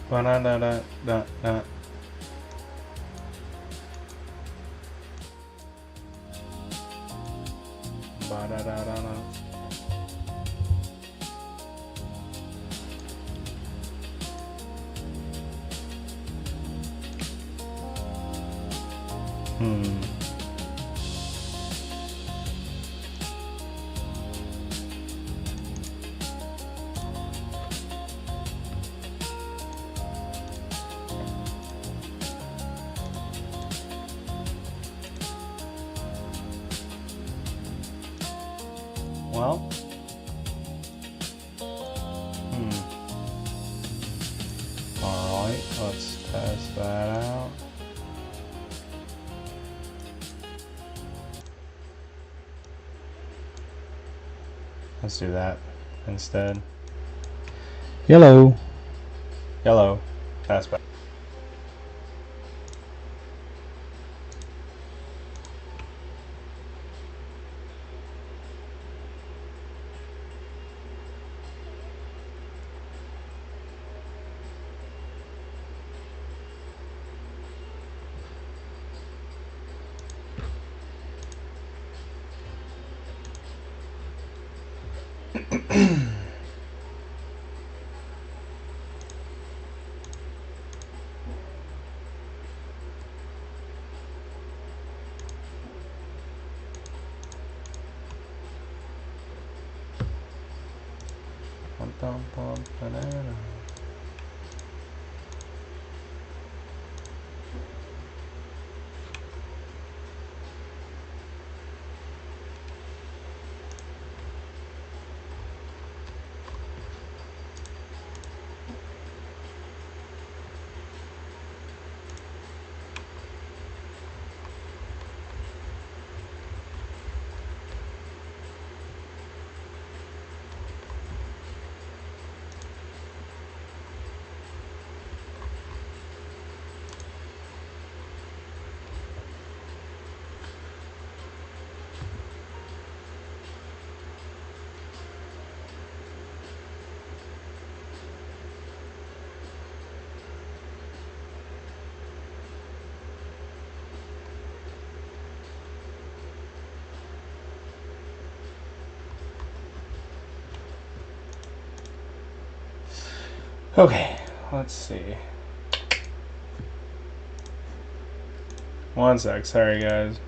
Ba-da-da-da-da-da. Ba-da-da-da-da. Well, alright, let's test that out. Let's do that instead. Yellow. Yellow. That's better. Banana. Okay, let's see. One sec, sorry guys.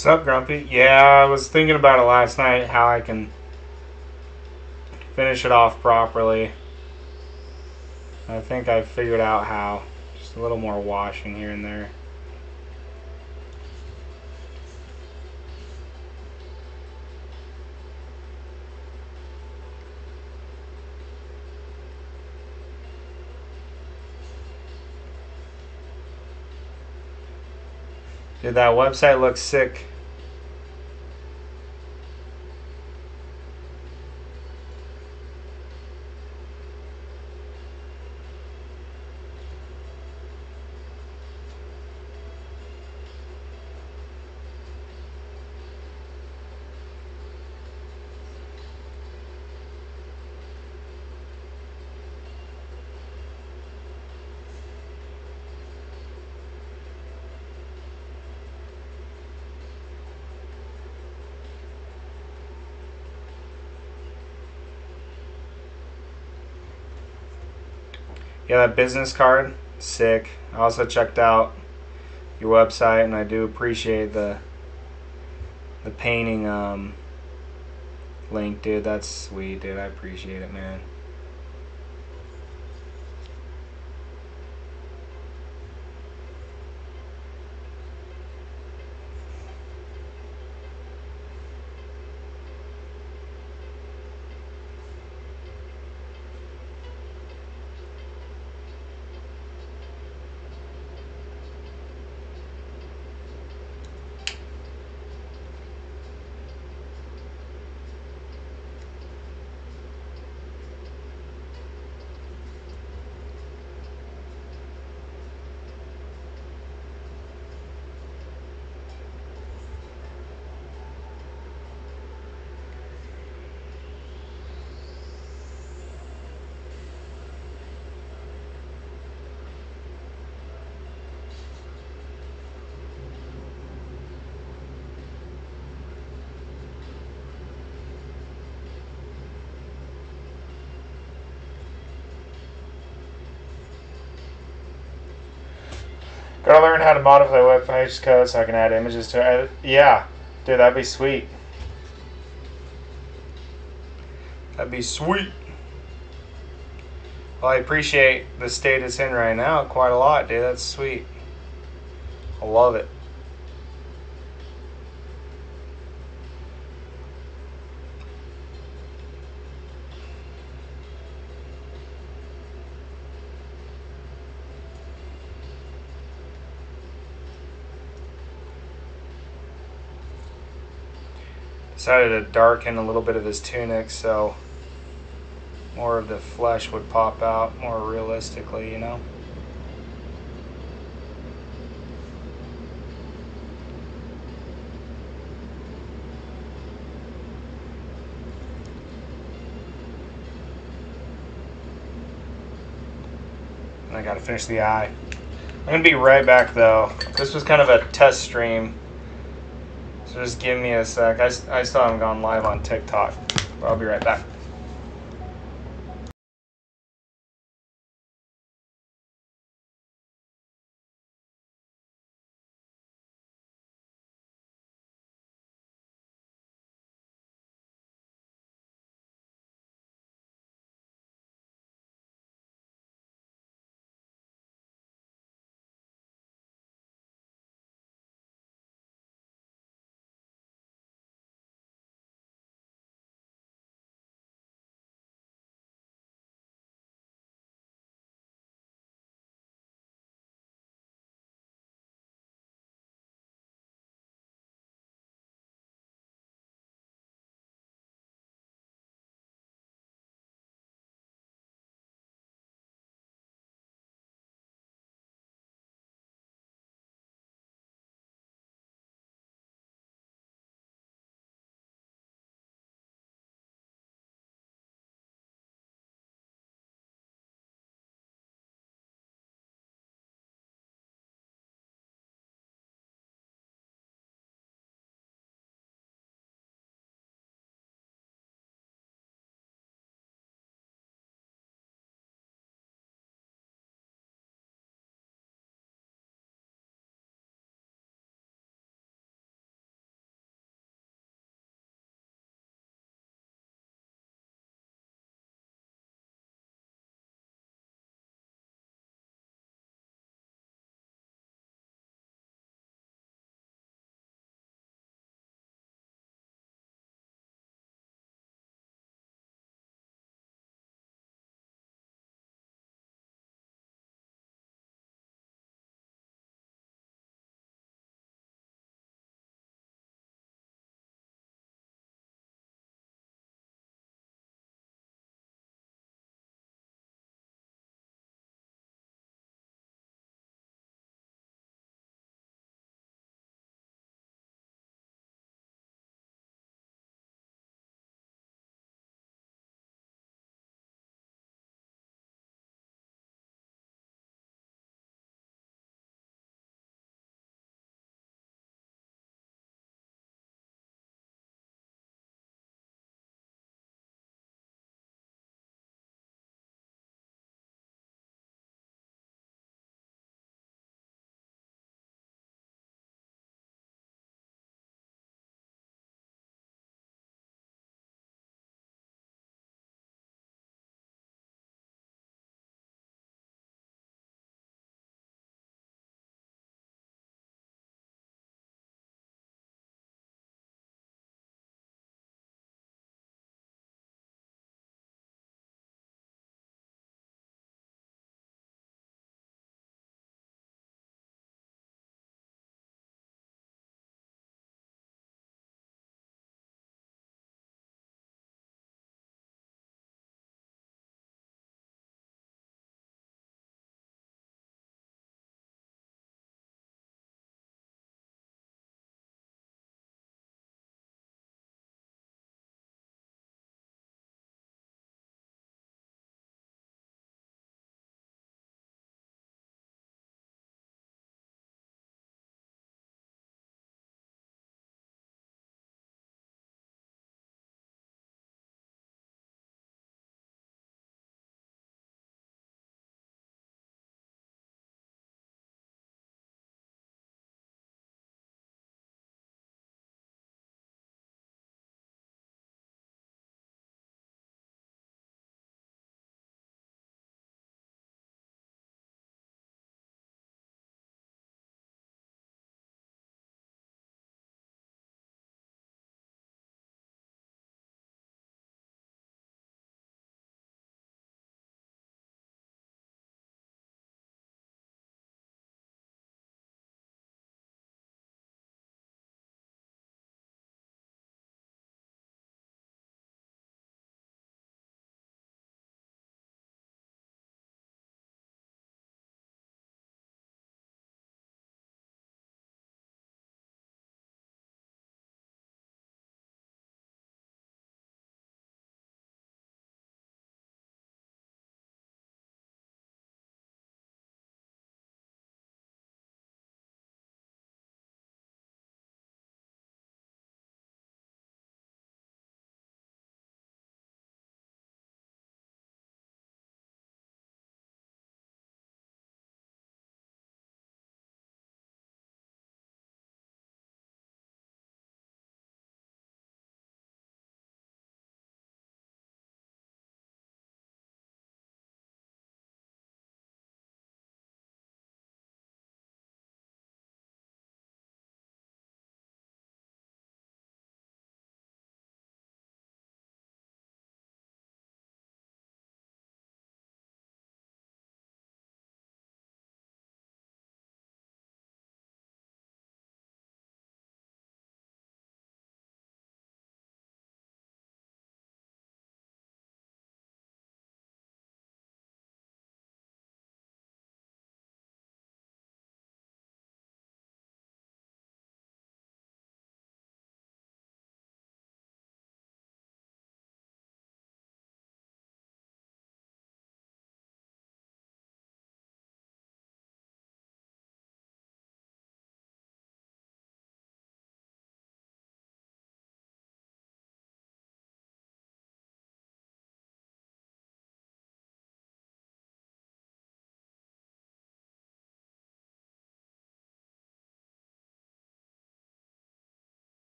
Sup, Grumpy? Yeah, I was thinking about it last night, how I can finish it off properly. I think I figured out how. Just a little more washing here and there. Dude, that website looks sick. Yeah, that business card, sick. I also checked out your website, and I do appreciate the painting link, dude. That's sweet, dude. I appreciate it, man. Gotta learn how to modify web page code so I can add images to it. Yeah, dude, that'd be sweet. That'd be sweet. Well, I appreciate the state it's in right now quite a lot, dude. That's sweet. I love it. Decided to darken a little bit of his tunic so more of the flesh would pop out more realistically, you know? And I gotta finish the eye. I'm gonna be right back though. This was kind of a test stream, so just give me a sec. I still haven't gone live on TikTok, but I'll be right back.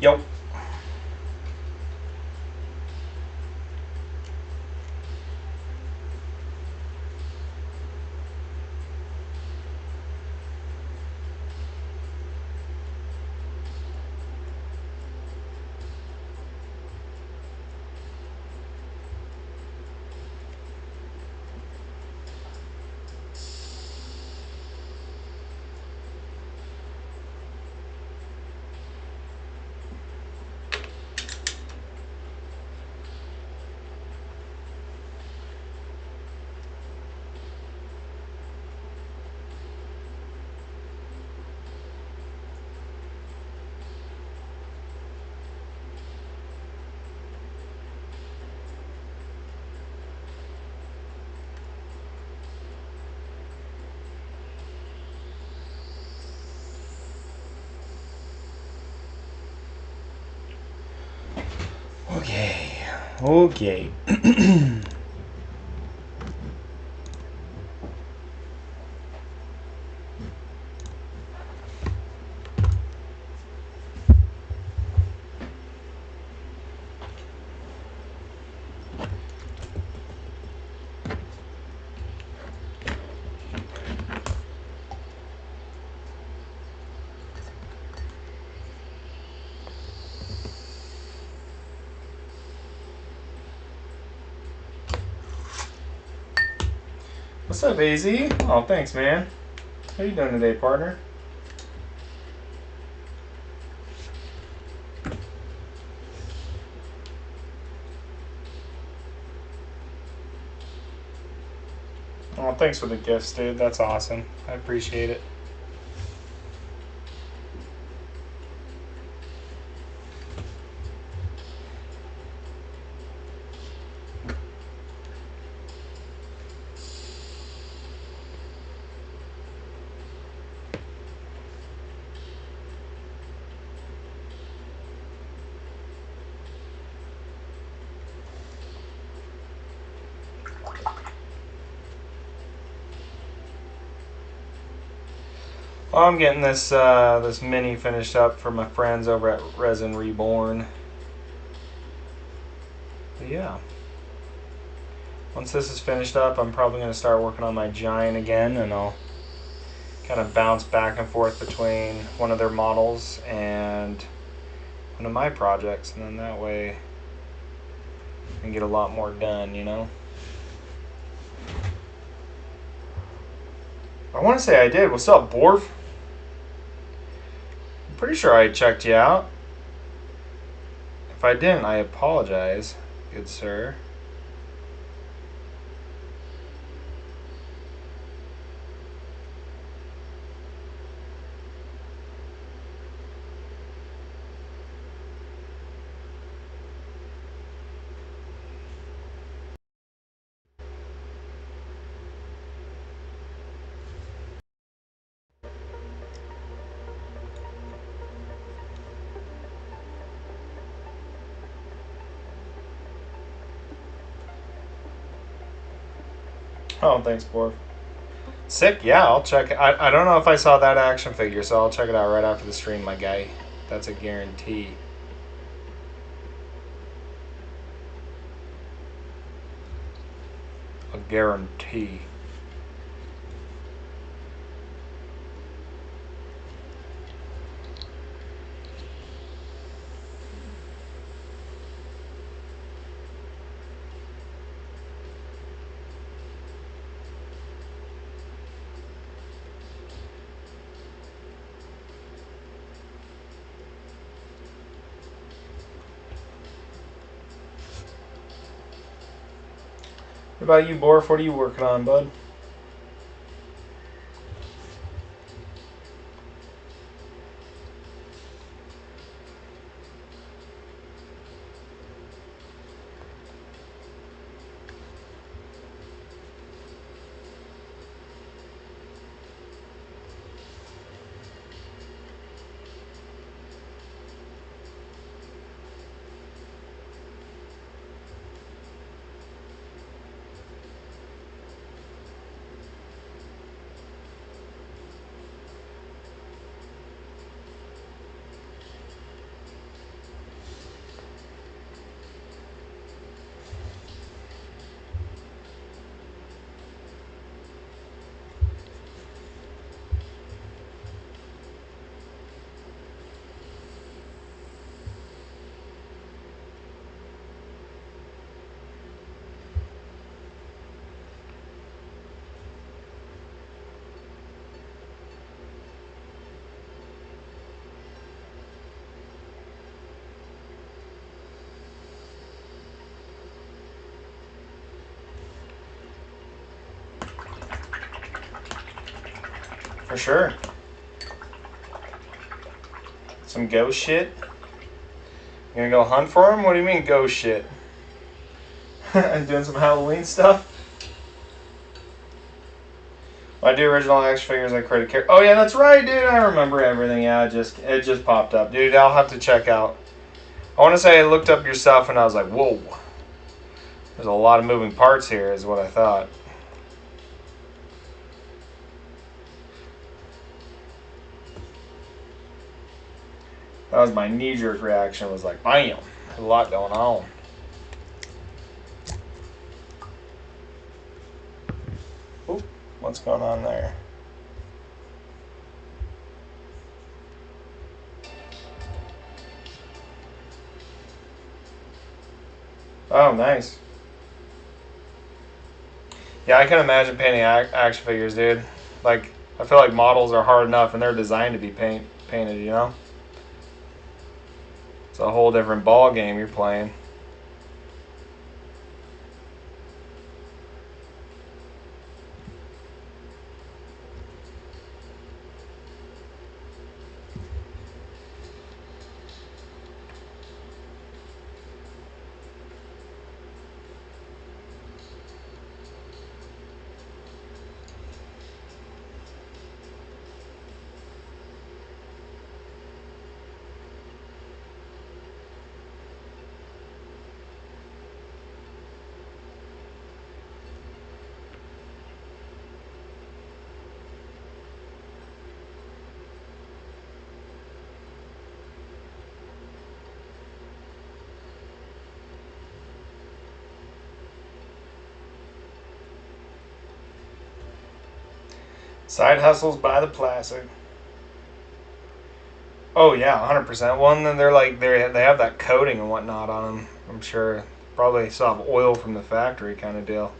Yep. Okay. What's up, AZ? Oh, thanks, man. How you doing today, partner? Oh, thanks for the gifts, dude. That's awesome. I appreciate it. Well, I'm getting this mini finished up for my friends over at Resin Reborn. But yeah. Once this is finished up, I'm probably going to start working on my giant again, and I'll kind of bounce back and forth between one of their models and one of my projects, and then that way I can get a lot more done, you know? I want to say I did. What's up, Borf? I'm pretty sure I checked you out. If I didn't, I apologize, good sir. Oh, thanks, Borf. Sick, yeah, I'll check it. I don't know if I saw that action figure, so I'll check it out right after the stream, my guy. That's a guarantee. A guarantee. What about you, Borf? What are you working on, bud? For sure. Some ghost shit. You gonna go hunt for him? What do you mean ghost shit? Doing some Halloween stuff? I do original action figures. I create a character. Oh yeah, that's right, dude. I remember everything. Yeah, it just popped up, dude. I'll have to check out. I want to say I looked up your stuff and I was like, whoa. There's a lot of moving parts here, is what I thought. That was my knee-jerk reaction. Was like, bam. There's a lot going on. Oop, what's going on there? Oh, nice. Yeah, I can imagine painting action figures, dude. Like, I feel like models are hard enough, and they're designed to be painted, you know? It's a whole different ball game you're playing. Side hustles by the plastic. Oh yeah, 100%. Well, and then they're like they have that coating and whatnot on them. I'm sure probably still have oil from the factory kind of deal.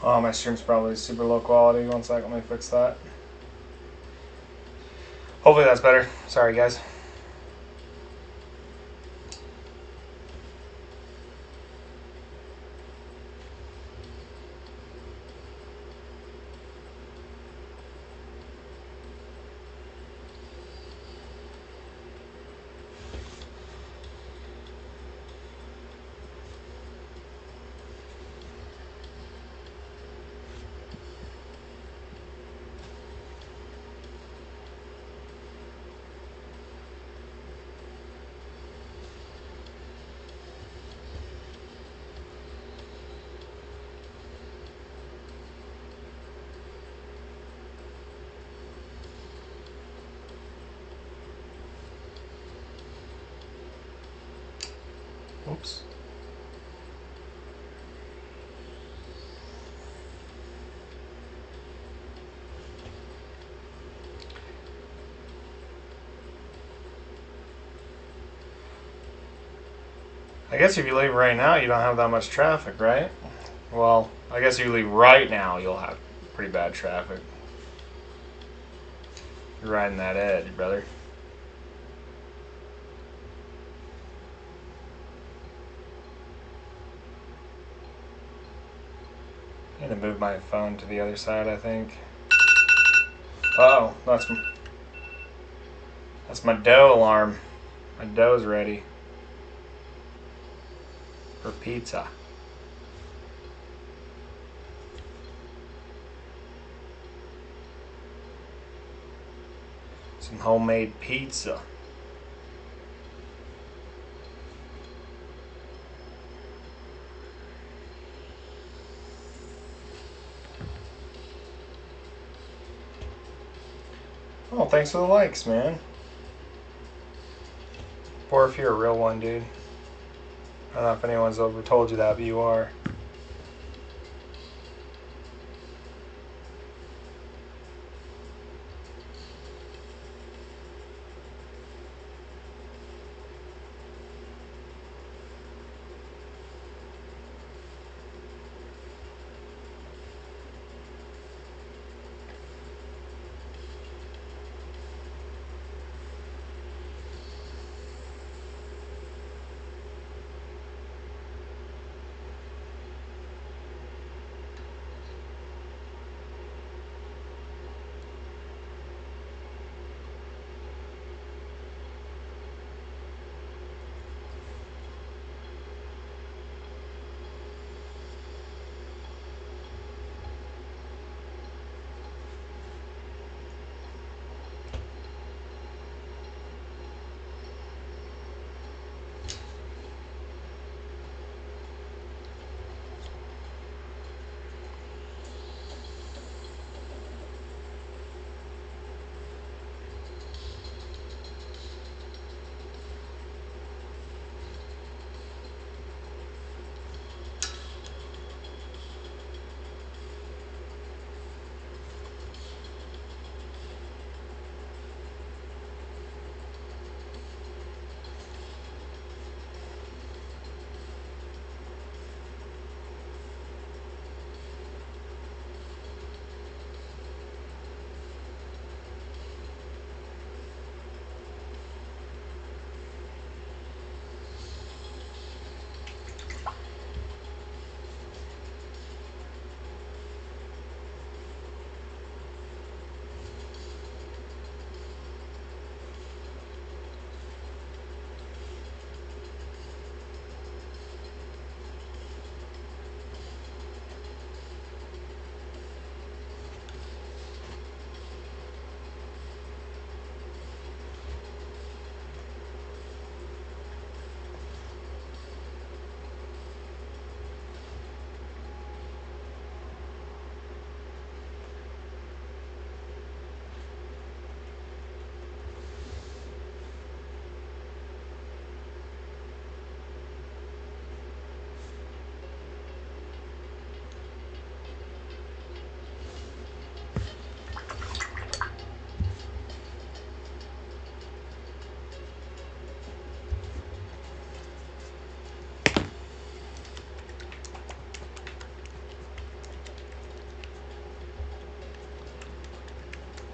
Oh, my stream's probably super low quality. One sec, let me fix that. Hopefully that's better. Sorry, guys. Oops. I guess if you leave right now, you don't have that much traffic, right? Well, I guess if you leave right now, you'll have pretty bad traffic. You're riding that edge, brother. I'm gonna move my phone to the other side, I think. Uh-oh, that's my dough alarm. My dough's ready for pizza. So Some homemade pizza. Oh, thanks for the likes, man. Or if you're a real one, dude. I don't know if anyone's ever told you that, but you are.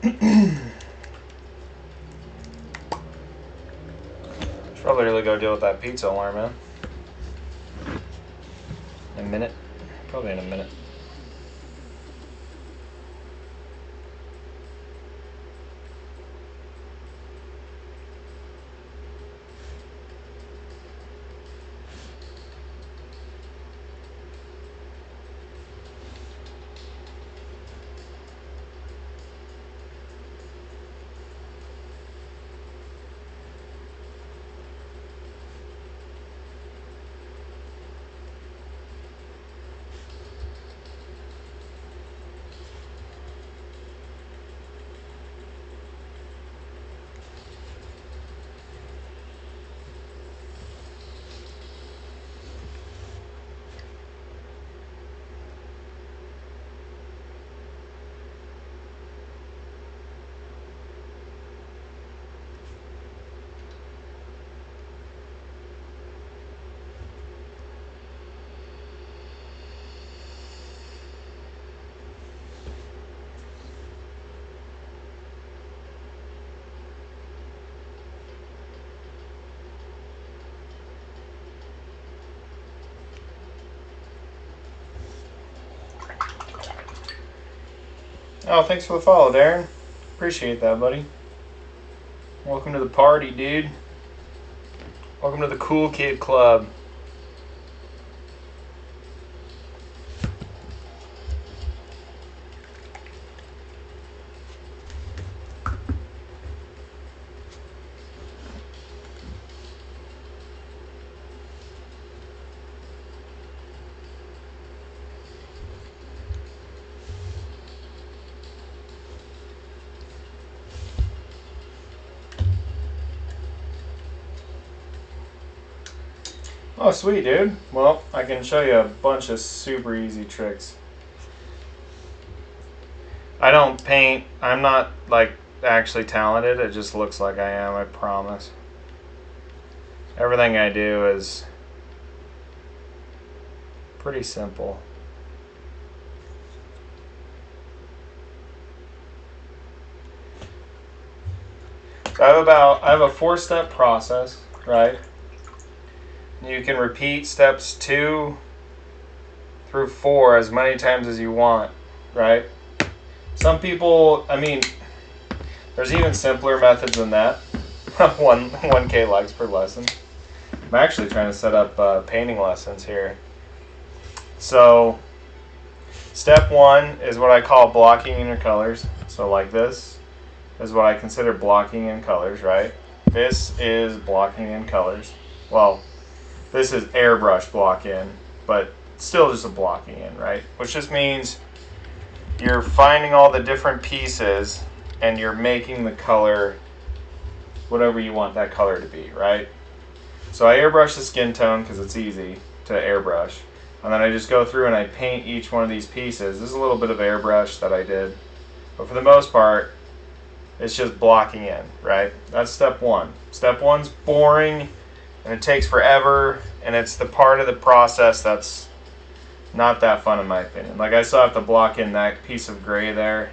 Should probably really go deal with that pizza alarm, man. In a minute? Probably in a minute. Oh, thanks for the follow, Darren. Appreciate that, buddy. Welcome to the party, dude. Welcome to the Cool Kid Club. Oh, sweet, dude. Well, I can show you a bunch of super easy tricks. I don't paint. I'm not, like, actually talented. It just looks like I am, I promise. Everything I do is pretty simple. So I have a 4-step process, right? You can repeat steps 2 through 4 as many times as you want, right? Some people, I mean, there's even simpler methods than that. 1K likes per lesson. I'm actually trying to set up painting lessons here. So, step 1 is what I call blocking in your colors. So like this is what I consider blocking in colors, right? This is blocking in colors. Well, this is airbrush block in, but still just a blocking in, right? Which just means you're finding all the different pieces and you're making the color whatever you want that color to be, right? So I airbrush the skin tone because it's easy to airbrush. And then I just go through and I paint each one of these pieces. This is a little bit of airbrush that I did. But for the most part, it's just blocking in, right? That's step 1. Step 1's boring and it takes forever, and it's the part of the process that's not that fun in my opinion. Like, I still have to block in that piece of gray there.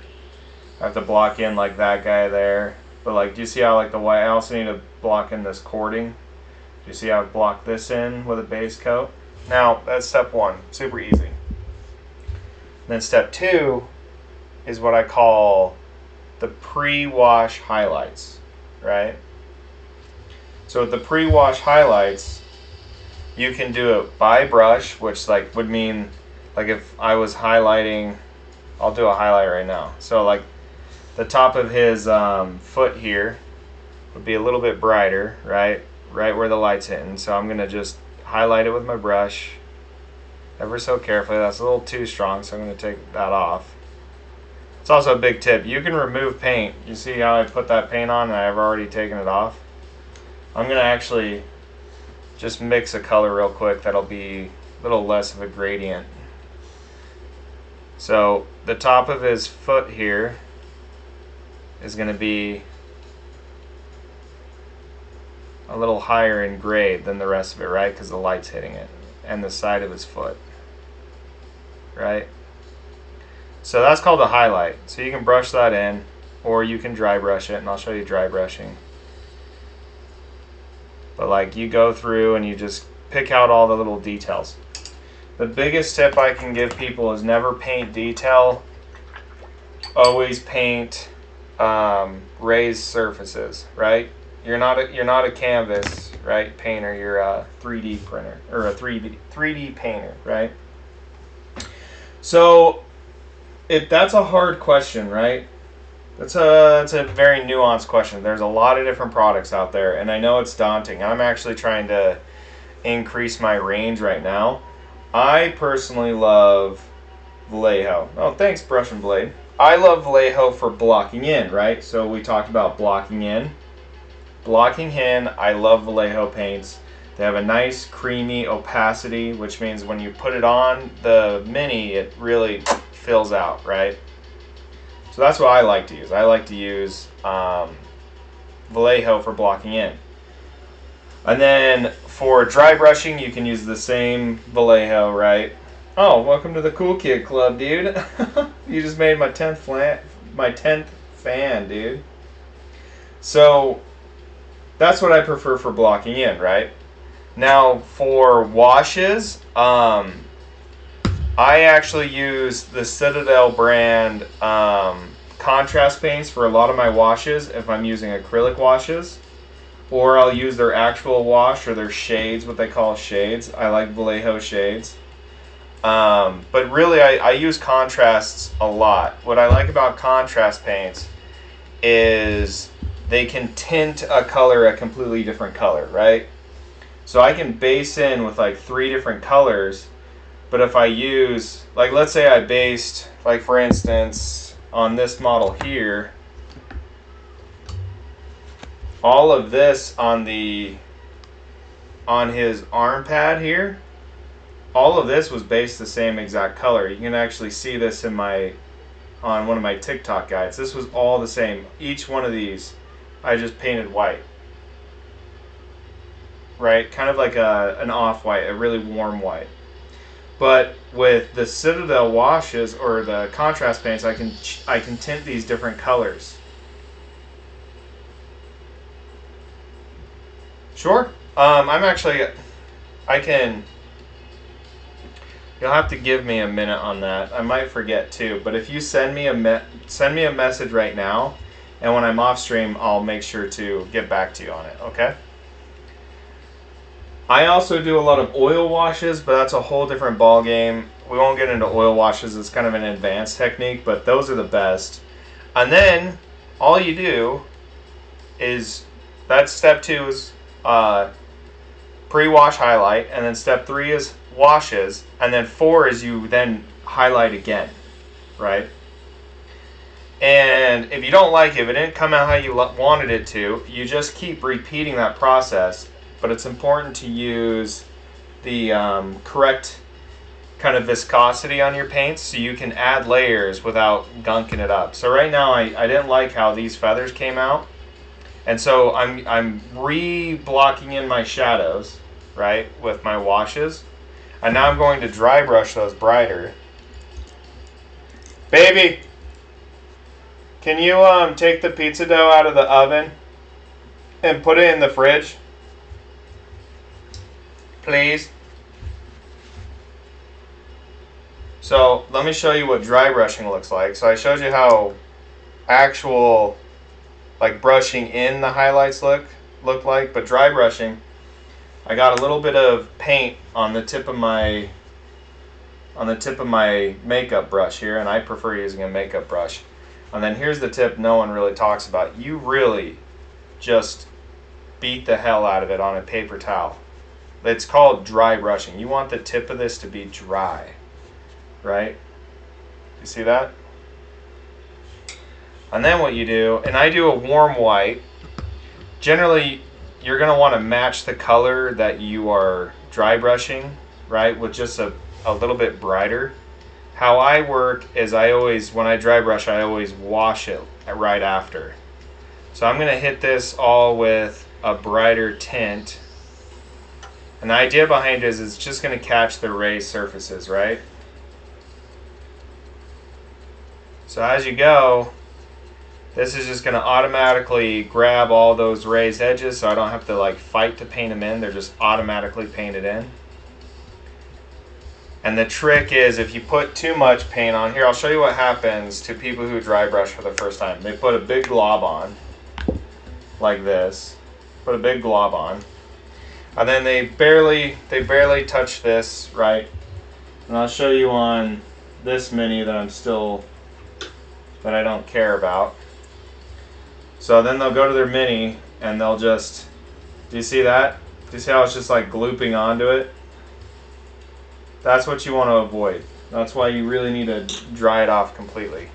I have to block in like that guy there. But like, do you see how like the white, I also need to block in this cording. Do you see how I block this in with a base coat? Now, that's step 1, super easy. Then step 2 is what I call the pre-wash highlights, right? So with the pre-wash highlights, you can do it by brush, which like would mean, like if I was highlighting, I'll do a highlight right now. So like the top of his foot here would be a little bit brighter, right? Right where the light's hitting. So I'm gonna just highlight it with my brush ever so carefully. That's a little too strong, so I'm gonna take that off. It's also a big tip. You can remove paint. You see how I put that paint on and I've already taken it off? I'm going to actually just mix a color real quick that'll be a little less of a gradient. So the top of his foot here is going to be a little higher in grade than the rest of it, right? Because the light's hitting it. And the side of his foot, right? So that's called a highlight. So you can brush that in, or you can dry brush it, and I'll show you dry brushing. But like, you go through and you just pick out all the little details. The biggest tip I can give people is never paint detail. Always paint raised surfaces, right? You're not a canvas, right, painter. You're a 3D printer, or a 3D painter, right? So that's a hard question, right? It's a very nuanced question. There's a lot of different products out there, and I know it's daunting. I'm actually trying to increase my range right now. I personally love Vallejo. Oh, thanks, Brush and Blade. I love Vallejo for blocking in, right? So we talked about blocking in. Blocking in, I love Vallejo paints. They have a nice creamy opacity, which means when you put it on the Mini, it really fills out, right? So that's what I like to use. I like to use Vallejo for blocking in. And then for dry brushing, you can use the same Vallejo, right? Oh, welcome to the Cool Kid Club, dude. You just made my 10th fan, dude. So that's what I prefer for blocking in, right? Now for washes, I actually use the Citadel brand contrast paints for a lot of my washes if I'm using acrylic washes. Or I'll use their actual wash or their shades, what they call shades. I like Vallejo shades. But really, I use contrasts a lot. What I like about contrast paints is they can tint a color a completely different color, right? So I can base in with like 3 different colors, but if I use, like let's say I based, like for instance, on this model here, all of this on the on his arm pad here, all of this was based the same exact color. You can actually see this in on one of my TikTok guides. This was all the same. Each one of these I just painted white. Right? Kind of like an off-white, a really warm white. But with the Citadel washes or the contrast paints, I can tint these different colors. Sure. I can. You'll have to give me a minute on that. I might forget too. But if you send me a message right now, and when I'm off stream, I'll make sure to get back to you on it. Okay. I also do a lot of oil washes, but that's a whole different ball game. We won't get into oil washes. It's kind of an advanced technique, but those are the best. And then all you do is, that's step 2 is pre-wash highlight, and then step 3 is washes, and then 4 is you then highlight again, right? And if you don't like it, if it didn't come out how you wanted it to, you just keep repeating that process. But it's important to use the correct kind of viscosity on your paints so you can add layers without gunking it up. So right now I didn't like how these feathers came out, and so I'm re-blocking in my shadows, right, with my washes, and now I'm going to dry brush those brighter. Baby, can you take the pizza dough out of the oven and put it in the fridge? Please. So let me show you what dry brushing looks like. So I showed you how actual like brushing in the highlights look like, but dry brushing, I got a little bit of paint on the tip of my makeup brush here, and I prefer using a makeup brush. And then here's the tip no one really talks about. You really just beat the hell out of it on a paper towel. It's called dry brushing. You want the tip of this to be dry, right? You see that? And then what you do, and I do a warm white. Generally, you're going to want to match the color that you are dry brushing, right, with just a little bit brighter. How I work is when I dry brush, I always wash it right after. So I'm going to hit this all with a brighter tint. And the idea behind it is it's just going to catch the raised surfaces, right? So as you go, this is just going to automatically grab all those raised edges, so I don't have to like fight to paint them in. They're just automatically painted in. And the trick is, if you put too much paint on here, I'll show you what happens to people who dry brush for the first time. They put a big glob on, like this. Put a big glob on. And then they barely touch this, right? And I'll show you on this mini that I don't care about. So then they'll go to their mini and they'll just, do you see that? Do you see how it's just like glooping onto it? That's what you want to avoid. That's why you really need to dry it off completely.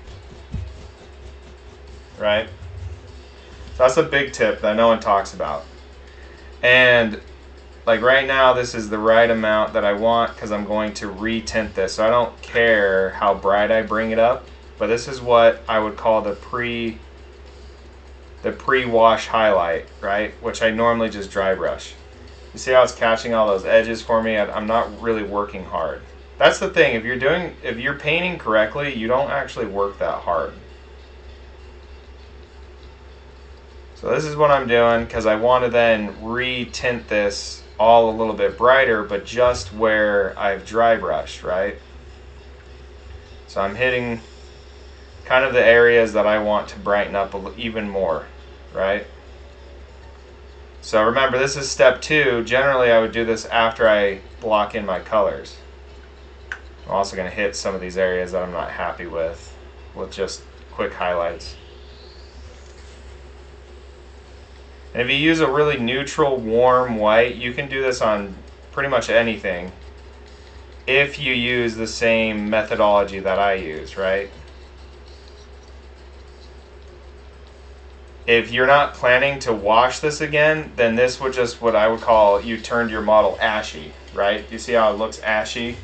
Right? So that's a big tip that no one talks about. And like right now, this is the right amount that I want because I'm going to re-tint this. So I don't care how bright I bring it up, but this is what I would call the pre-wash highlight, right? Which I normally just dry brush. You see how it's catching all those edges for me? I'm not really working hard. That's the thing. If you're painting correctly, you don't actually work that hard. So this is what I'm doing because I want to then re-tint this all a little bit brighter, but just where I've dry brushed, right? So I'm hitting kind of the areas that I want to brighten up even more, right? So remember, this is step 2. Generally, I would do this after I block in my colors. I'm also going to hit some of these areas that I'm not happy with just quick highlights. And if you use a really neutral, warm white, you can do this on pretty much anything if you use the same methodology that I use, right? if you're not planning to wash this again, then this would just, what I would call, you turned your model ashy, right? You see how it looks ashy?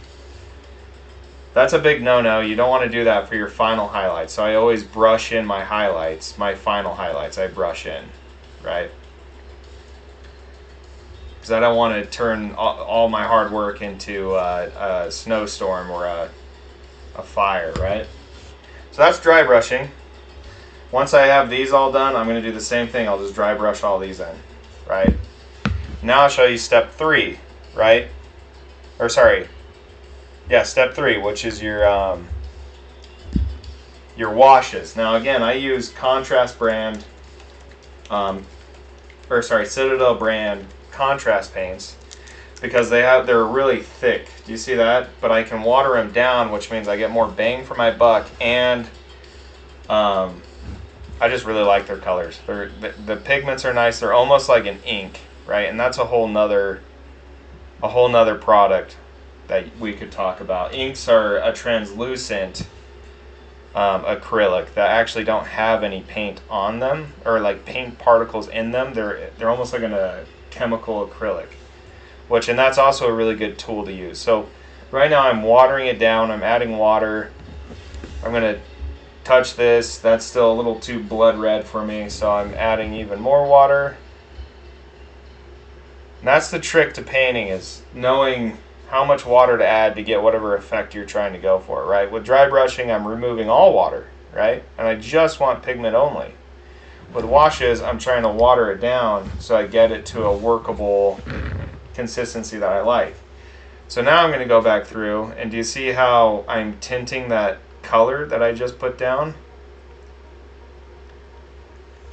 That's a big no-no. You don't want to do that for your final highlights. So I always brush in my highlights, my final highlights, I brush in, right? Because I don't want to turn all my hard work into a snowstorm or a fire, right? So that's dry brushing. Once I have these all done, I'm going to do the same thing. I'll just dry brush all these in, right? Now I'll show you step 3, right? Or sorry, yeah, step 3, which is your washes. Now again, I use contrast brand, Citadel brand contrast paints because they're really thick. Do you see that? But I can water them down, which means I get more bang for my buck, and I just really like their colors. The pigments are nice. They're almost like an ink, right? And that's a whole nother product that we could talk about. Inks are a translucent acrylic that actually don't have any paint on them or like paint particles in them. They're almost like a chemical acrylic, and that's also a really good tool to use. So right now I'm watering it down. I'm adding water. I'm going to touch this. That's still a little too blood red for me, so I'm adding even more water. And that's the trick to painting, is knowing how much water to add to get whatever effect you're trying to go for, right? With dry brushing, I'm removing all water, right? And I just want pigment only. With washes, I'm trying to water it down so I get it to a workable consistency that I like. So now I'm going to go back through, and do you see how I'm tinting that color that I just put down?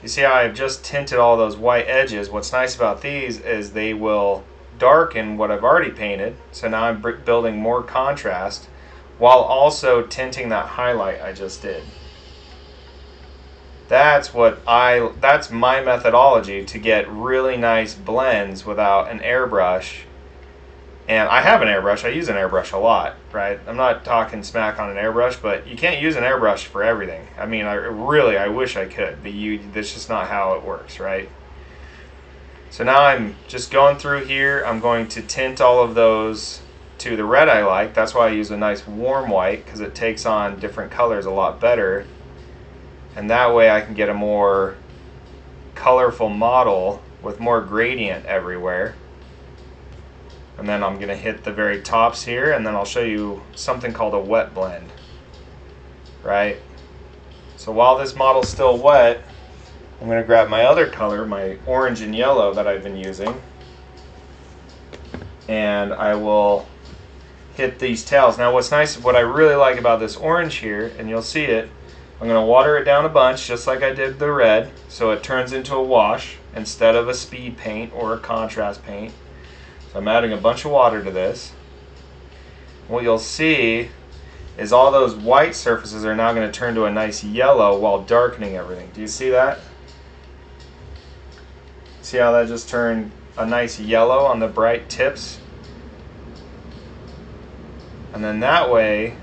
You see how I've just tinted all those white edges? What's nice about these is they will darken what I've already painted. So now I'm building more contrast while also tinting that highlight I just did. That's my methodology to get really nice blends without an airbrush. And I have an airbrush. I use an airbrush a lot, right? I'm not talking smack on an airbrush, but you can't use an airbrush for everything. I mean, I wish I could, but that's just not how it works, right? So now I'm just going through here. I'm going to tint all of those to the red I like. That's why I use a nice warm white, because it takes on different colors a lot better. And that way I can get a more colorful model with more gradient everywhere. And then I'm going to hit the very tops here, and then I'll show you something called a wet blend, right? So while this model's still wet, I'm going to grab my other color, my orange and yellow that I've been using, and I will hit these tails. Now what's nice, what I really like about this orange here, and you'll see it, I'm going to water it down a bunch just like I did the red, so it turns into a wash instead of a speed paint or a contrast paint. So I'm adding a bunch of water to this. What you'll see is all those white surfaces are now going to turn to a nice yellow while darkening everything. Do you see that? See how that just turned a nice yellow on the bright tips? And then that way,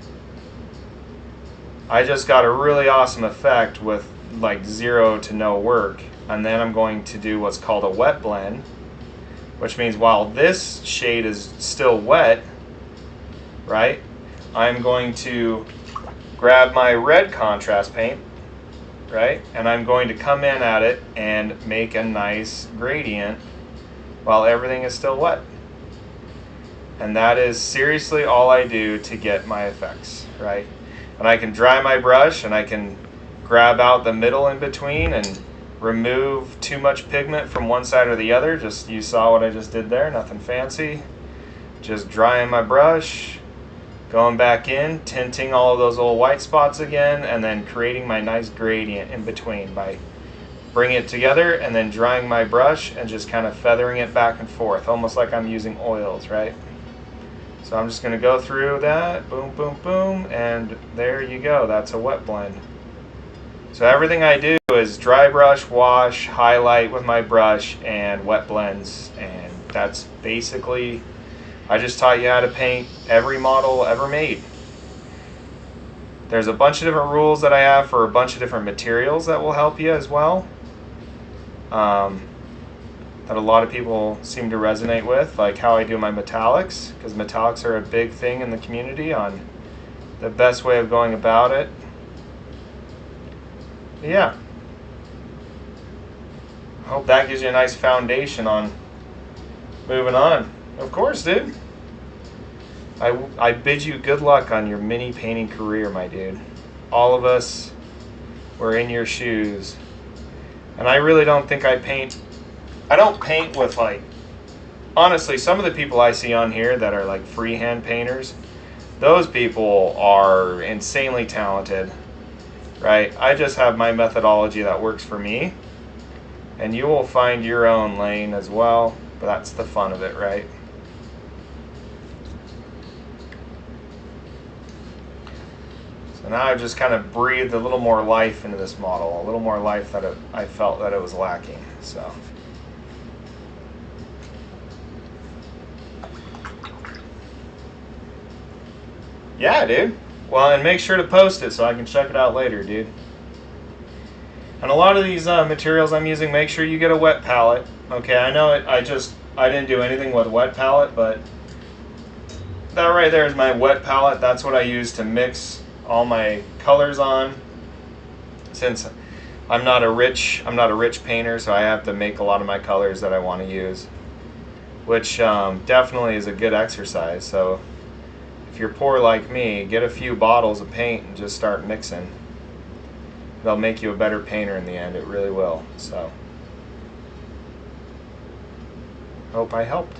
I just got a really awesome effect with like 0 to no work. And then I'm going to do what's called a wet blend, which means while this shade is still wet, right, I'm going to grab my red contrast paint, right, and I'm going to come in at it and make a nice gradient while everything is still wet. And that is seriously all I do to get my effects, right? And I can dry my brush, and I can grab out the middle in between and remove too much pigment from one side or the other. Just, you saw what I just did there, nothing fancy. Just drying my brush, going back in, tinting all of those little white spots again, and then creating my nice gradient in between by bringing it together and then drying my brush and just kind of feathering it back and forth, almost like I'm using oils, right? So I'm just going to go through that, boom, boom, boom, and there you go. That's a wet blend. So everything I do is dry brush, wash, highlight with my brush, and wet blends. And that's basically, I just taught you how to paint every model ever made. There's a bunch of different rules that I have for a bunch of different materials that will help you as well. that a lot of people seem to resonate with, like how I do my metallics, because metallics are a big thing in the community on the best way of going about it. But yeah, I hope that gives you a nice foundation on moving on. Of course, dude. I bid you good luck on your mini painting career, my dude. All of us were in your shoes. And I really don't think I don't paint with, like, honestly, some of the people I see on here that are like freehand painters, those people are insanely talented, right? I just have my methodology that works for me, and you will find your own lane as well, but that's the fun of it, right? So now I've just kind of breathed a little more life into this model, a little more life that I felt that it was lacking. So yeah, dude. Well, and make sure to post it so I can check it out later, dude. And a lot of these materials I'm using, make sure you get a wet palette. Okay, I know it. I didn't do anything with wet palette, but that right there is my wet palette. That's what I use to mix all my colors on. Since I'm not a rich painter, so I have to make a lot of my colors that I want to use, which definitely is a good exercise. So if you're poor like me, get a few bottles of paint and just start mixing. They'll make you a better painter in the end. It really will. So hope I helped.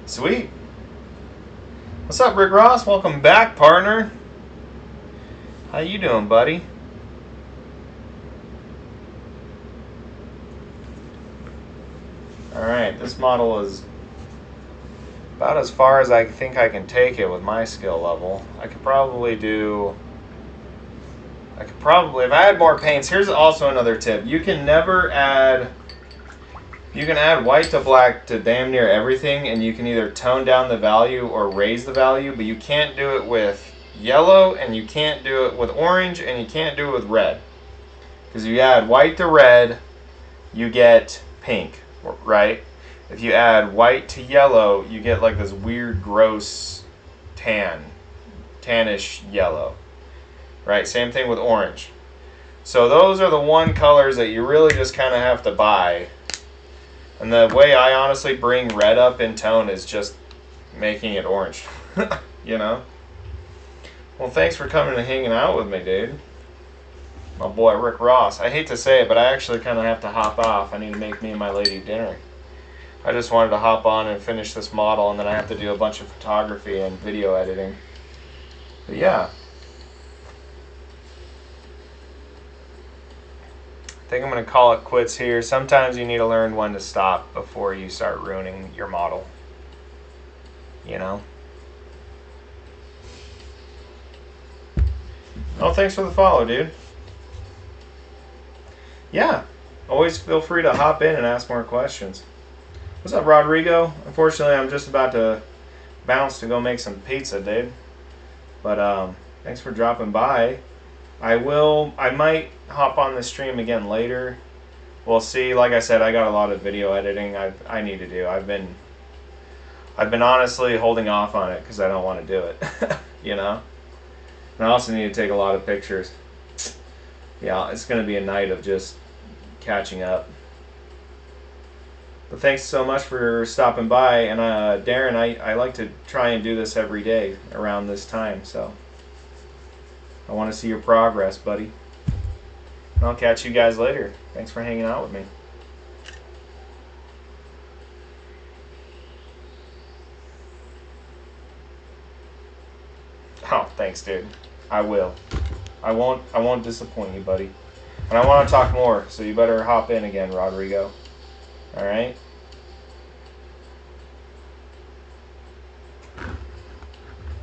Sweet. What's up, Rick Ross? Welcome back, partner. How you doing, buddy? Alright, this model is about as far as I think I can take it with my skill level. I could probably, if I had more paints, here's also another tip. You can add white to black to damn near everything, and you can either tone down the value or raise the value, but you can't do it with yellow, and you can't do it with orange, and you can't do it with red. Because if you add white to red, you get pink, right? If you add white to yellow, you get like this weird, gross tannish yellow, right? Same thing with orange. So those are the one colors that you really just kind of have to buy. And the way I honestly bring red up in tone is just making it orange, you know? Well, thanks for coming and hanging out with me, dude. My boy Rick Ross. I hate to say it, but I actually kind of have to hop off. I need to make me and my lady dinner. I just wanted to hop on and finish this model, and then I have to do a bunch of photography and video editing. But yeah. I think I'm going to call it quits here. Sometimes you need to learn when to stop before you start ruining your model. You know? Oh, thanks for the follow, dude. Yeah. Always feel free to hop in and ask more questions. What's up, Rodrigo? Unfortunately, I'm just about to bounce to go make some pizza, dude. But thanks for dropping by. I might hop on the stream again later. We'll see. Like I said, I got a lot of video editing I need to do. I've been honestly holding off on it because I don't want to do it. You know? And I also need to take a lot of pictures. Yeah, it's going to be a night of just catching up. But thanks so much for stopping by. And Darren, I like to try and do this every day around this time, so I want to see your progress, buddy. And I'll catch you guys later. Thanks for hanging out with me. Oh, thanks, dude. I will. I won't disappoint you, buddy. And I want to talk more, so you better hop in again, Rodrigo. All right?